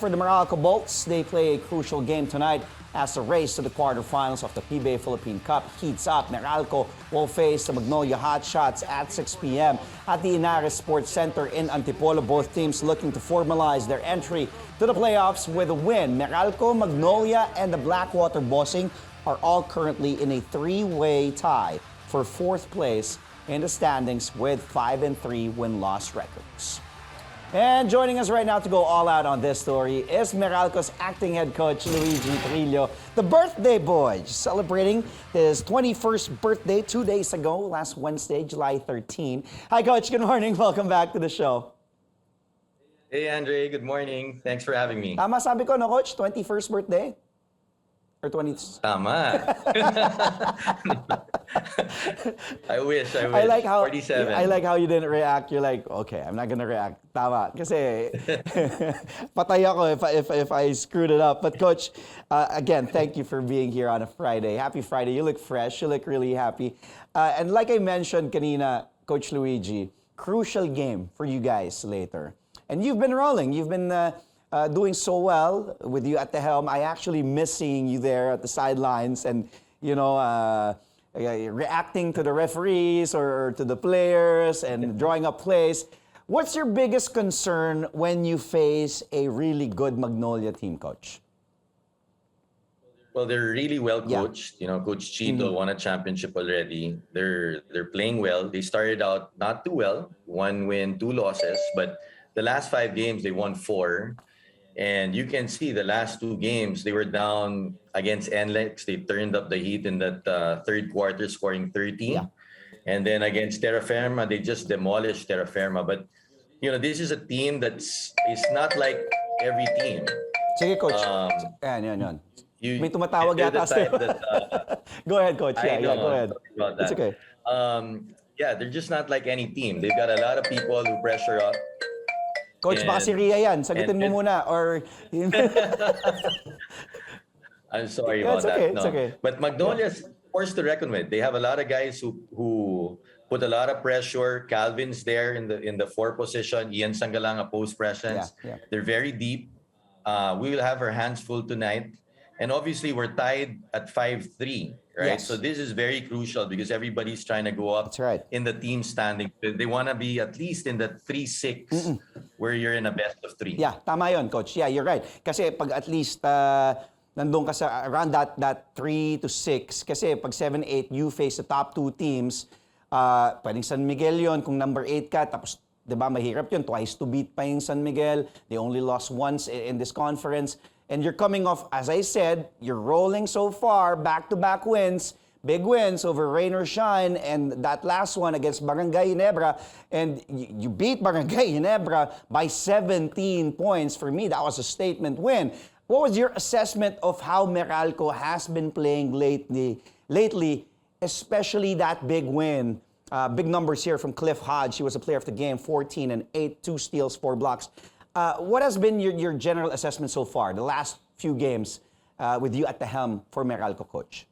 for the Meralco Bolts, they play a crucial game tonight as the race to the quarterfinals of the PBA Philippine Cup heats up. Meralco will face the Magnolia Hotshots at 6 p.m. at the Ynares Sports Center in Antipolo. Both teams looking to formalize their entry to the playoffs with a win. Meralco, Magnolia, and the Blackwater Bossing are all currently in a three-way tie for fourth place in the standings with 5-3 win-loss records. And joining us right now to go all out on this story is Meralco's acting head coach, Luigi Trillo, the birthday boy, just celebrating his 21st birthday 2 days ago, last Wednesday, July 13. Hi, Coach. Good morning. Welcome back to the show. Hey, Andre. Good morning. Thanks for having me. Tama sabi ko, no, Coach? 21st birthday? Or 20th? Tama. I wish. I like how 47. I like how you didn't react. You're like, okay, I'm not gonna react. Tama. Kasi patay ako if I screwed it up. But Coach, again, thank you for being here on a Friday. Happy Friday. You look fresh. You look really happy. And like I mentioned kanina, Coach Luigi, crucial game for you guys later. And you've been rolling. You've been doing so well with you at the helm. I actually miss seeing you there at the sidelines and, you know, reacting to the referees or to the players and drawing up plays. What's your biggest concern when you face a really good Magnolia team, Coach? Well, they're really well coached. You know, Coach Chito won a championship already. They're playing well. They started out not too well, 1 win, 2 losses, but the last 5 games they won 4. And you can see the last 2 games, they were down against NLEX. They turned up the heat in that third quarter, scoring 30. Yeah. And then against Terra Firma, they just demolished Terra Firma. But, you know, this is a team it's not like every team. Sige, Coach. Yan. May tumatawag yata sa'yo. Go ahead, Coach. Yeah, go ahead. It's okay. Yeah, they're just not like any team. They've got a lot of people who pressure up. Coach, baka si Ria yan. Sagutin mo muna. Or... I'm sorry about okay, that. No. It's okay. But Magnolia's forced to reckon with. They have a lot of guys who put a lot of pressure. Calvin's there in the 4 position. Ian Sangalanga post presence. Yeah. They're very deep. We will have our hands full tonight. And obviously, we're tied at 5-3, right? Yes. So this is very crucial because everybody's trying to go up in the team standing. They want to be at least in the 3-6 where you're in a best of 3. Yeah, tama yun, Coach. Yeah, you're right. Kasi pag at least nandun ka sa around that 3 to 6, kasi pag 7-8, you face the top 2 teams, pwedeng San Miguel yun, kung number 8 ka, tapos, di ba, mahirap yun, twice to beat pa yung San Miguel. They only lost once in this conference. And you're coming off, as I said, you're rolling so far, back-to-back wins, big wins over Rain or Shine, and that last one against Barangay Ginebra, and you beat Barangay Ginebra by 17 points. For me, that was a statement win. What was your assessment of how Meralco has been playing lately, especially that big win? Big numbers here from Cliff Hodge. He was a player of the game, 14 and 8, 2 steals, 4 blocks. What has been your general assessment so far, the last few games with you at the helm for Meralco, Coach?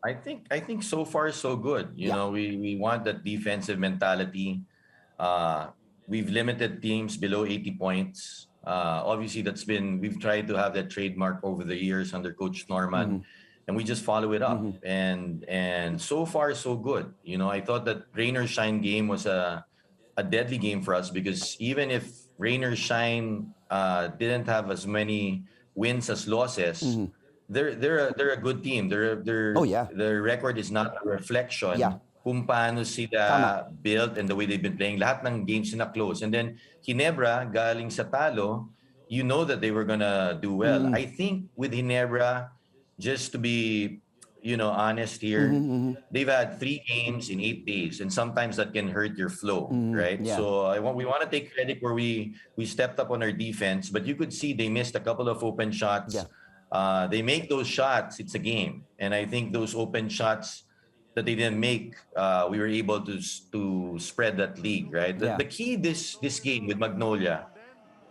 I think so far so good. You know, we want that defensive mentality. We've limited teams below 80 points. Obviously, we've tried to have that trademark over the years under Coach Norman, and we just follow it up. And so far so good. You know, I thought that Rain or Shine game was a deadly game for us because even if Rain or Shine didn't have as many wins as losses, they're a good team. Their record is not a reflection kung paano sila built and the way they've been playing. Lahat ng games sila close. And then Ginebra, galing sa talo, you know that they were gonna do well. I think with Ginebra, just to be honest here, they've had 3 games in 8 days, and sometimes that can hurt your flow, right? Yeah. So we want to take credit where we stepped up on our defense, but you could see they missed a couple of open shots. Yeah. They make those shots, it's a game, and I think those open shots that they didn't make, we were able to spread that league, right? The key this game with Magnolia,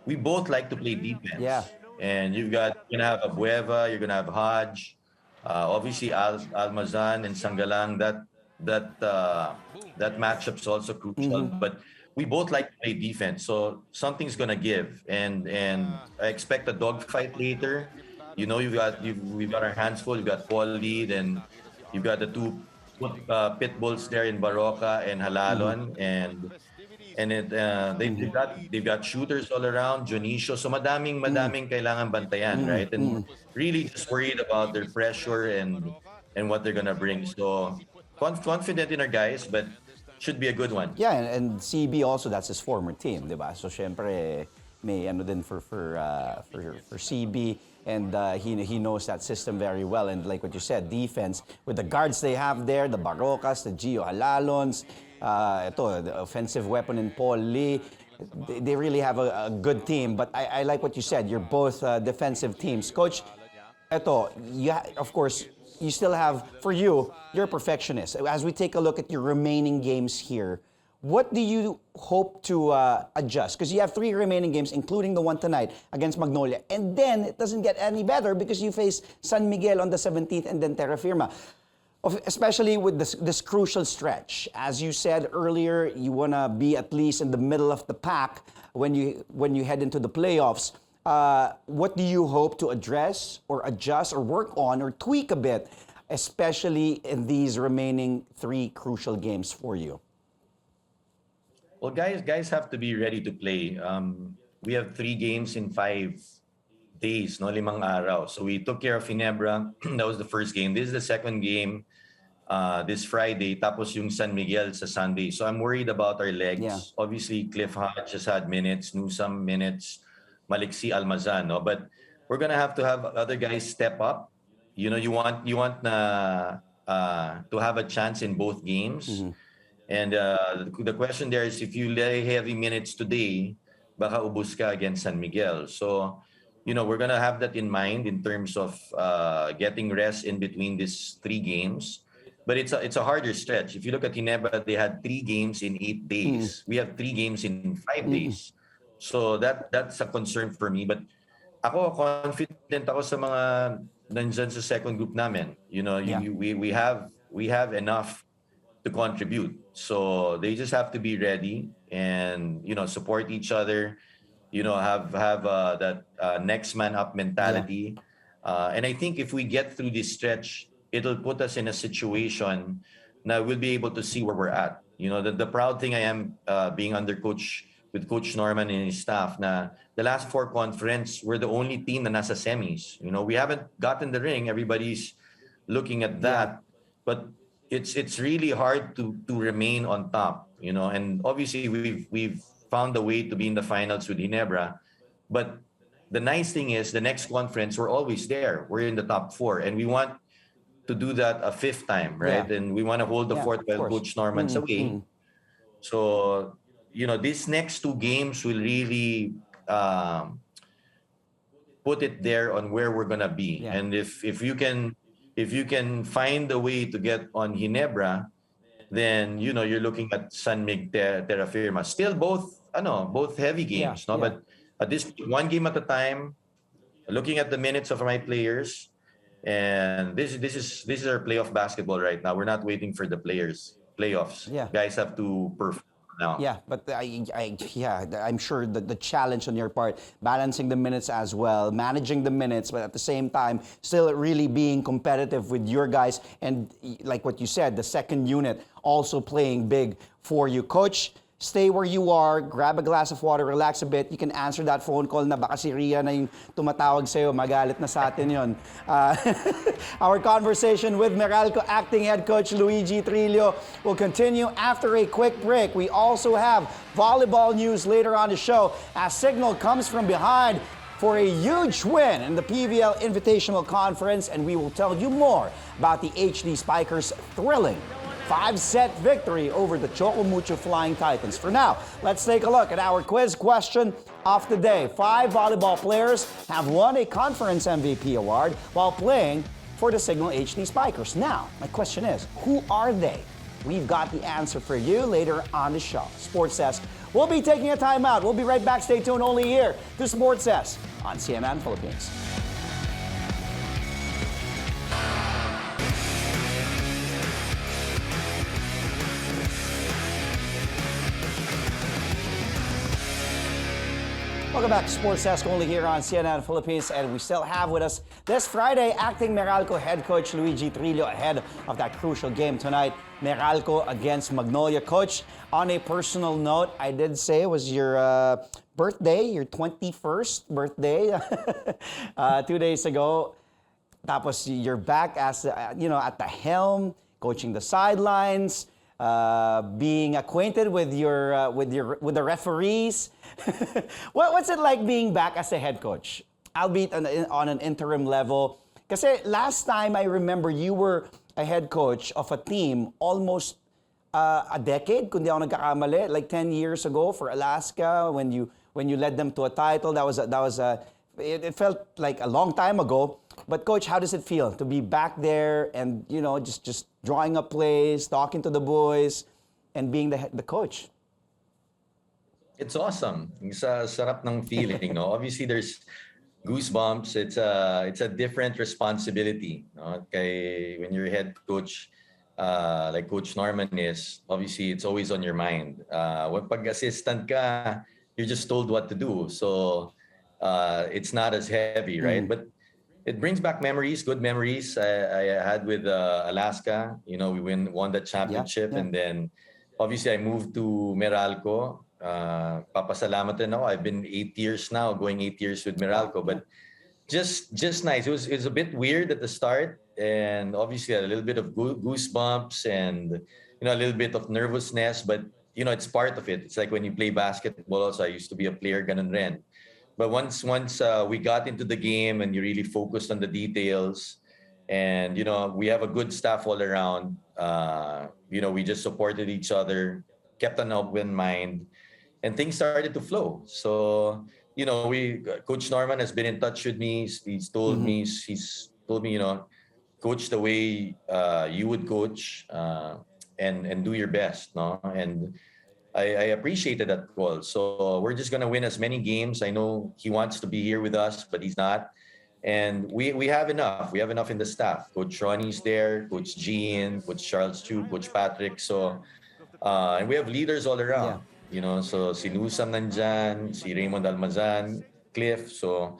we both like to play defense. Yeah. And you're gonna have Abueva, you're gonna have Hodge. Obviously, Almazan and Sangalang, that matchup is also crucial. But we both like to play defense, so something's gonna give, and I expect a dogfight later. You know, we've got our hands full. You've got Paul Lee, then you've got the two pit bulls there in Baroka and Halalon, and they've got shooters all around, Jonicio. So madaming kailangan bantayan, right? And really just worried about their pressure and what they're gonna bring. So confident in our guys, but should be a good one. Yeah, and CB also, that's his former team, di ba? So syempre may ano din for CB, and he knows that system very well. And like what you said, defense with the guards they have there, the Barocas, the Gio Halalons, the offensive weapon in Paul Lee. They really have a good team. But I like what you said. You're both defensive teams, Coach. Of course, you still have, for you, you're a perfectionist. As we take a look at your remaining games here, what do you hope to adjust? Because you have 3 remaining games, including the one tonight against Magnolia. And then it doesn't get any better because you face San Miguel on the 17th and then Terra Firma. Especially with this crucial stretch. As you said earlier, you want to be at least in the middle of the pack when you head into the playoffs. What do you hope to address or adjust or work on or tweak a bit, especially in these remaining 3 crucial games for you? Well, guys have to be ready to play. We have 3 games in 5 days, no, 5 araw. So we took care of Ginebra. That was the first game. This is the second game this Friday. Tapos yung San Miguel sa Sunday. So I'm worried about our legs. Yeah. Obviously, Cliff Hodge just had minutes, Newsome minutes, Maliksi Almazan, no? But we're gonna have to have other guys step up. You know, you want to have a chance in both games. Mm-hmm. And the question there is, if you lay heavy minutes today, baka ubus ka against San Miguel. So, you know, we're gonna have that in mind in terms of getting rest in between these 3 games. But it's a harder stretch. If you look at Ginebra, they had 3 games in 8 days. We have 3 games in 5 days. So that's a concern for me. But ako, confident ako sa mga nandyan sa second group namin. You know, we have enough to contribute. So they just have to be ready and, you know, support each other, you know, have that next man up mentality. Yeah. And I think if we get through this stretch, it'll put us in a situation now we'll be able to see where we're at. You know, the proud thing I am being under with Coach Norman and his staff, na the last 4 conference, we're the only team na nasa semis. You know, we haven't gotten the ring. Everybody's looking at that. Yeah. But it's really hard to remain on top, you know. And obviously we've found a way to be in the finals with Ginebra. But the nice thing is the next conference, we're always there. We're in the top 4. And we want to do that a 5th time, right? Yeah. And we want to hold the 4th while Coach Norman's away. So, you know, these next 2 games will really put it there on where we're gonna be. Yeah. And if you can find a way to get on Ginebra, then, you know, you're looking at San Miguel, Terra Firma. Still both heavy games, no? Yeah. But at this 1 game at a time, looking at the minutes of my players, and this is our playoff basketball right now. We're not waiting for the playoffs. Yeah. Guys have to perform now. Yeah, but I'm sure that the challenge on your part, balancing the minutes as well, managing the minutes, but at the same time, still really being competitive with your guys. And like what you said, the second unit also playing big for you. Coach, stay where you are, grab a glass of water, relax a bit. You can answer that phone call na baka si Ria na yung tumatawag sa'yo, magalit na sa atin yun. Our conversation with Meralco acting head coach Luigi Trillo will continue after a quick break. We also have volleyball news later on the show as Signal comes from behind for a huge win in the PVL Invitational Conference, and we will tell you more about the HD Spikers' thrilling 5-set victory over the Chocomucho Flying Titans. For now, let's take a look at our quiz question of the day. 5 volleyball players have won a conference MVP award while playing for the Signal HD Spikers. Now, my question is, who are they? We've got the answer for you later on the show. Sports Desk will be taking a timeout. We'll be right back. Stay tuned only here to Sports Desk on CNN Philippines. Welcome back to Sports Desk, only here on CNN Philippines, and we still have with us this Friday acting Meralco head coach Luigi Trillo ahead of that crucial game tonight, Meralco against Magnolia. Coach, on a personal note, I did say it was your birthday, your 21st birthday, 2 days ago. Tapos you're back as at the helm, coaching the sidelines, being acquainted with the referees. What's it like being back as a head coach, albeit on an interim level? Kasi last time I remember you were a head coach of a team almost a decade, kung di ako nagkakamali, like 10 years ago for Alaska when you led them to a title. It felt like a long time ago. But coach, how does it feel to be back there and just drawing up plays, talking to the boys, and being the coach? It's awesome. Sarap ng feeling, no? Obviously, there's goosebumps. It's a different responsibility, no? When you're head coach, like Coach Norman is, obviously it's always on your mind. When pag-assistant ka, you're just told what to do. So it's not as heavy, right? But it brings back memories, good memories I had with Alaska. We won the championship, Yeah. and then obviously I moved to Meralco. Papasalamat din ako. I've been 8 years now, going 8 years with Meralco, but just nice. It was a bit weird at the start, and obviously a little bit of goosebumps and a little bit of nervousness, but it's part of it. It's like when you play basketball. Also, I used to be a player, ganun rin. But once we got into the game and you really focused on the details, and we have a good staff all around. We just supported each other, kept an open mind, and things started to flow. So Coach Norman has been in touch with me. He's told me, coach the way you would coach, and do your best, no? And I appreciated that call. So we're just gonna win as many games. I know he wants to be here with us, but he's not. And we have enough. We have enough in the staff. Coach Ronnie's there, Coach Jean, Coach Charles Chu, Coach Patrick. So and we have leaders all around. So si Nusam nandyan, si Raymond Almazan, Cliff. So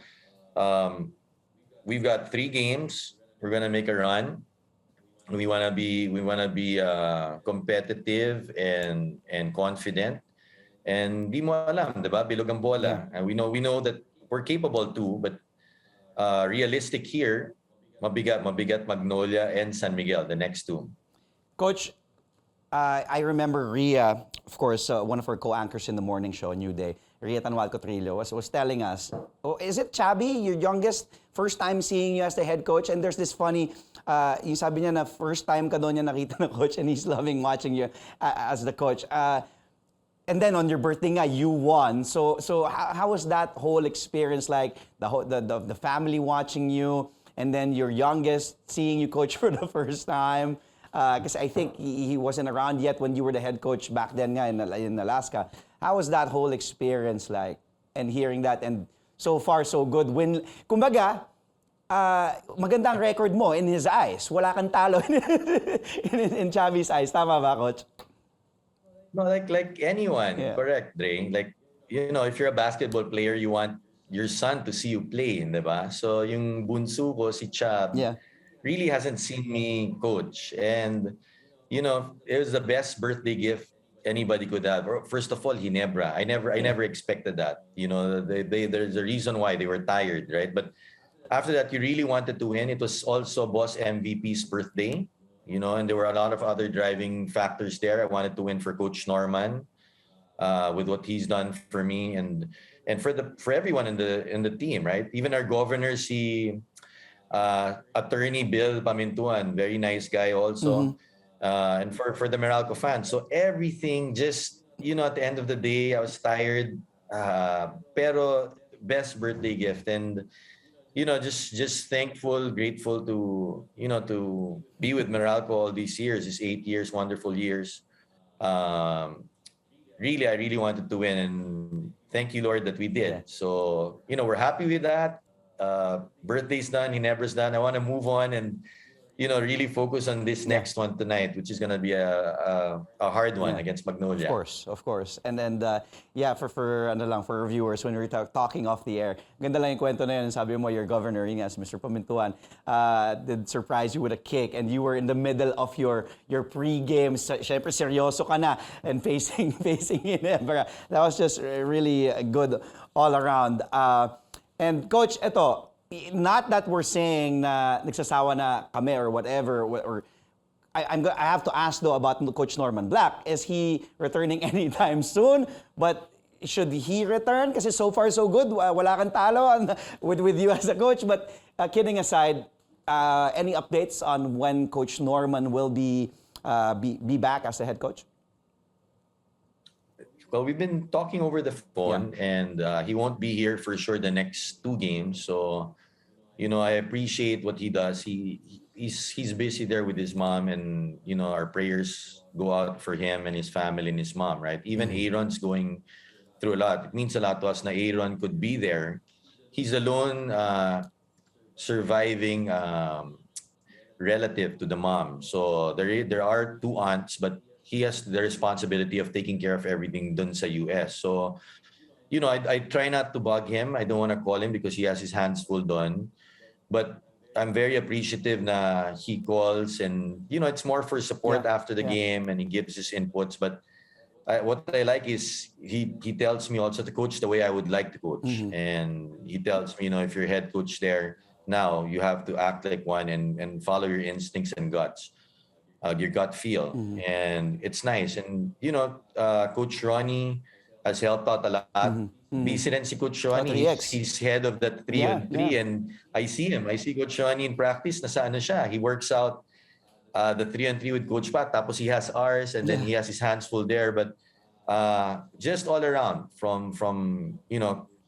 we've got 3 games. We're gonna make a run. We wanna be competitive and confident. And di mo alam, di ba? Bilog ang bola. And we know that we're capable too, but realistic here, mabigat Magnolia and San Miguel, the next 2. Coach, I remember Rhea, of course, one of our co-anchors in the morning show, New Day, Rhea Tanwalco Trillo, was telling us, is it Chabi, your youngest, first time seeing you as the head coach? And there's this funny, yung sabi niya na first time ka doon niya nakita na coach and he's loving watching you as the coach. And then on your birthday nga, you won. So how was that whole experience like? The family watching you, and then your youngest seeing you coach for the first time. Because I think he wasn't around yet when you were the head coach back then nga in Alaska. How was that whole experience like? And hearing that, and so far so good. Kumbaga, magandang record mo in his eyes. Wala kang talo in Chavi's eyes. Tama ba, Coach? No, like anyone, correct, Dre. Like, if you're a basketball player, you want your son to see you play, di ba? So yung bunso ko, si Chab, really hasn't seen me coach. And, it was the best birthday gift anybody could have. First of all, Ginebra. I never expected that. There's a reason why they were tired, right? But after that, you really wanted to win. It was also Boss MVP's birthday. And there were a lot of other driving factors there. I wanted to win for Coach Norman, with what he's done for me and for everyone in the team, right? Even our governor, Attorney Bill Pamintuan, very nice guy also, and for the Meralco fans. So everything just at the end of the day, I was tired, pero best birthday gift. And just thankful, grateful to to be with Meralco all these years, these 8 years, wonderful years. Really, I really wanted to win, and thank you, Lord, that we did. So we're happy with that. Birthday's done, Ginebra's done. I want to move on and really focus on this next one tonight, which is going to be a hard one against Magnolia. Of course. And then, for our viewers, when we're talking off the air, ganda lang yung kwento na yun, sabi mo, your governor, yun as Mr. Pamintuan, did surprise you with a kick, and you were in the middle of your pre-game. Syempre, seryoso ka na, and facing him. That was just really good all around. And Coach, eto, not that we're saying na nagsasawa na kami or whatever, or I have to ask though about Coach Norman Black. Is he returning anytime soon? But should he return? Kasi so far so good. Wala kang talo with you as a coach. But kidding aside, any updates on when Coach Norman will be back as the head coach? Well, we've been talking over the phone, and he won't be here for sure the next 2 games. So, I appreciate what he does. He's busy there with his mom, and our prayers go out for him and his family and his mom, right? Even Aaron's going through a lot. It means a lot to us na Aaron could be there. He's a lone surviving relative to the mom. So there are 2 aunts, but he has the responsibility of taking care of everything dun sa US. So, I try not to bug him. I don't want to call him because he has his hands full done. But I'm very appreciative na he calls, and, it's more for support after the game, and he gives his inputs. But what I like is he tells me also to coach the way I would like to coach. And he tells me, if you're head coach there now, you have to act like one and follow your instincts and guts. Your gut feel, and it's nice. And Coach Ronnie has helped out a lot. Busy rin si Coach Ronnie. He's head of that 3-on-3, and I see Coach Ronnie in practice. Nasa ano siya? He works out the 3-on-3 with Coach Pat. Tapos he has ours, and then he has his hands full there. But just all around, from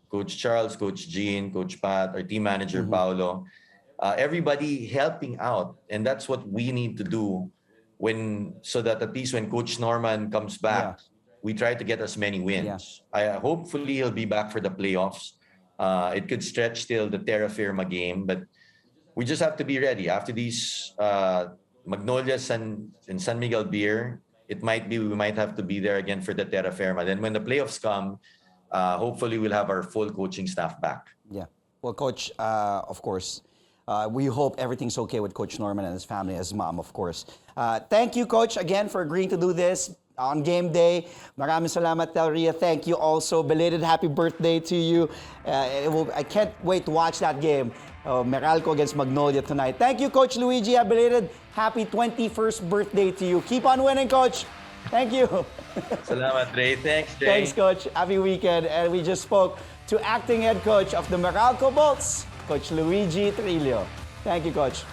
Coach Charles, Coach Jean, Coach Pat, our team manager Paolo, everybody helping out, and that's what we need to do. So that at least when Coach Norman comes back, we try to get as many wins. Hopefully he'll be back for the playoffs. It could stretch till the Terra Firma game, but we just have to be ready. After these Magnolia and San Miguel Beer, we might have to be there again for the Terra Firma. Then when the playoffs come, hopefully we'll have our full coaching staff back. Yeah. Well, Coach, of course, we hope everything's okay with Coach Norman and his family, his mom, of course. Thank you, Coach, again for agreeing to do this on game day. Maraming salamat, Del Ria. Thank you also. Belated happy birthday to you. I can't wait to watch that game. Meralco against Magnolia tonight. Thank you, Coach Luigi. A belated happy 21st birthday to you. Keep on winning, Coach. Thank you. Salamat, Ray. Thanks, Jay. Thanks, Coach. Happy weekend. And we just spoke to acting head coach of the Meralco Bolts, Coach Luigi Trillo. Thank you, Coach.